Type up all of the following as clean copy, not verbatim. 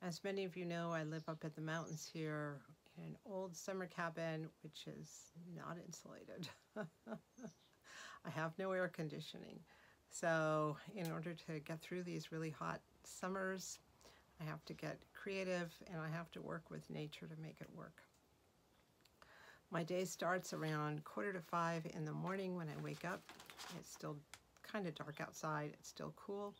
As many of you know, I live up in the mountains here in an old summer cabin, which is not insulated. I have no air conditioning. So, in order to get through these really hot summers, I have to get creative and I have to work with nature to make it work. My day starts around 4:45 in the morning when I wake up. It's still kind of dark outside, it's still cool.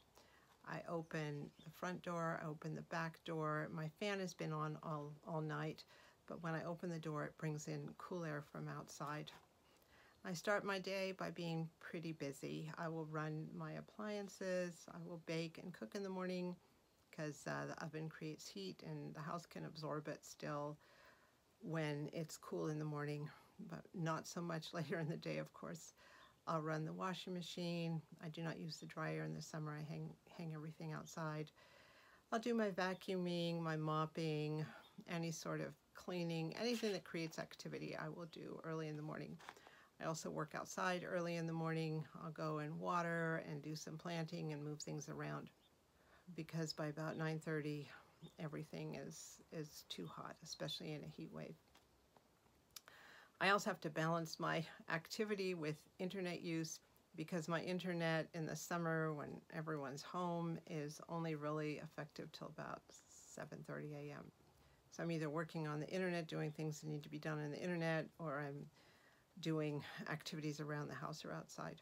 I open the front door, I open the back door. My fan has been on all night, but when I open the door, it brings in cool air from outside. I start my day by being pretty busy. I will run my appliances, I will bake and cook in the morning because the oven creates heat and the house can absorb it still when it's cool in the morning, but not so much later in the day, of course. I'll run the washing machine. I do not use the dryer in the summer. I hang everything outside. I'll do my vacuuming, my mopping, any sort of cleaning, anything that creates activity I will do early in the morning. I also work outside early in the morning. I'll go and water and do some planting and move things around because by about 9:30 everything is too hot, especially in a heat wave. I also have to balance my activity with internet use because my internet in the summer when everyone's home is only really effective till about 7:30 a.m. So I'm either working on the internet, doing things that need to be done on the internet, or I'm doing activities around the house or outside.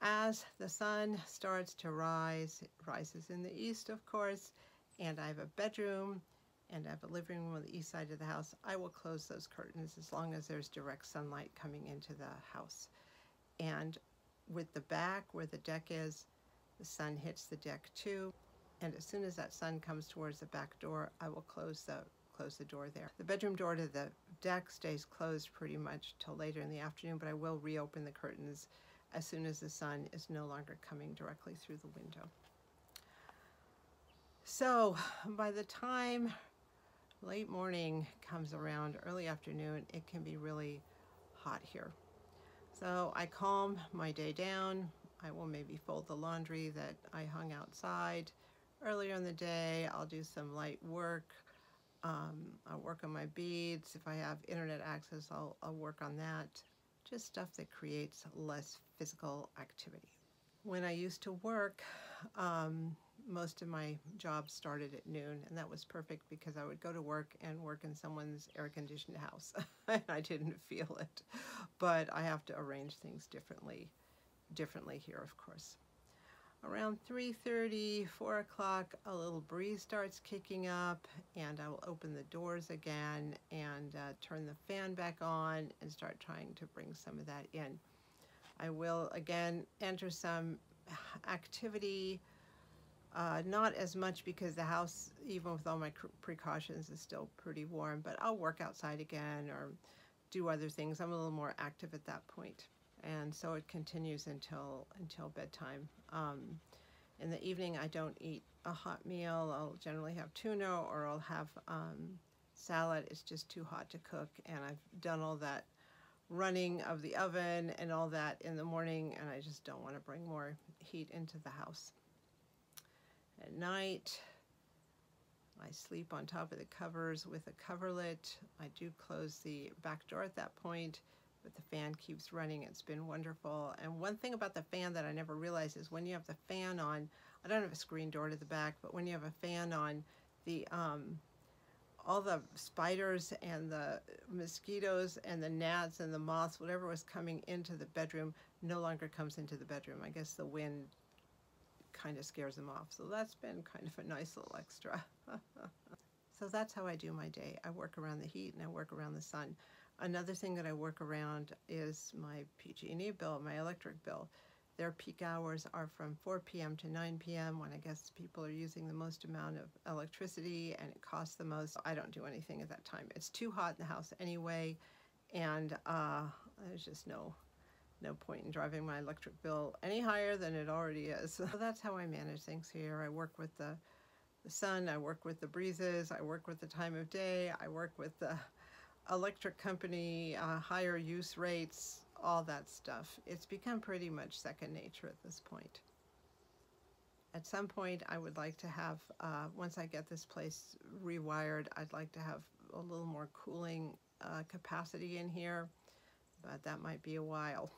As the sun starts to rise, it rises in the east, of course, and I have a bedroom and I have a living room on the east side of the house. I will close those curtains as long as there's direct sunlight coming into the house. And with the back where the deck is, the sun hits the deck too. And as soon as that sun comes towards the back door, I will close the door there. The bedroom door to the deck stays closed pretty much till later in the afternoon, but I will reopen the curtains as soon as the sun is no longer coming directly through the window. So by the time late morning comes around, early afternoon, it can be really hot here. So I calm my day down. I will maybe fold the laundry that I hung outside earlier in the day. I'll do some light work. I'll work on my beads. If I have internet access, I'll work on that. Just stuff that creates less physical activity. When I used to work, most of my jobs started at noon, and that was perfect because I would go to work and work in someone's air-conditioned house, and I didn't feel it. But I have to arrange things differently here, of course. Around 3:30, 4 o'clock, a little breeze starts kicking up, and I will open the doors again and turn the fan back on and start trying to bring some of that in. I will again enter some activity, not as much because the house, even with all my precautions, is still pretty warm, but I'll work outside again or do other things. I'm a little more active at that point. And so it continues until bedtime. In the evening, I don't eat a hot meal. I'll generally have tuna or I'll have salad. It's just too hot to cook, and I've done all that running of the oven and all that in the morning, and I just don't want to bring more heat into the house. At night, I sleep on top of the covers with a coverlet. I do close the back door at that point, but the fan keeps running. It's been wonderful. And one thing about the fan that I never realized is when you have the fan on, I don't have a screen door to the back, but when you have a fan on, the all the spiders and the mosquitoes and the gnats and the moths, whatever was coming into the bedroom, no longer comes into the bedroom. I guess the wind kind of scares them off. So that's been kind of a nice little extra. So that's how I do my day. I work around the heat and I work around the sun. Another thing that I work around is my PG&E bill, my electric bill. Their peak hours are from 4 p.m. to 9 p.m. when I guess people are using the most amount of electricity and it costs the most. I don't do anything at that time. It's too hot in the house anyway, and there's just no point in driving my electric bill any higher than it already is. So that's how I manage things here. I work with the sun, I work with the breezes, I work with the time of day, I work with the electric company, higher use rates, all that stuff. It's become pretty much second nature at this point. At some point, I would like to have, once I get this place rewired, I'd like to have a little more cooling capacity in here, but that might be a while.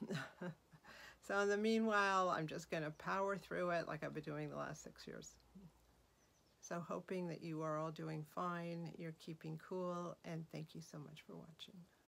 So in the meanwhile, I'm just going to power through it like I've been doing the last 6 years. So hoping that you are all doing fine, you're keeping cool, and thank you so much for watching.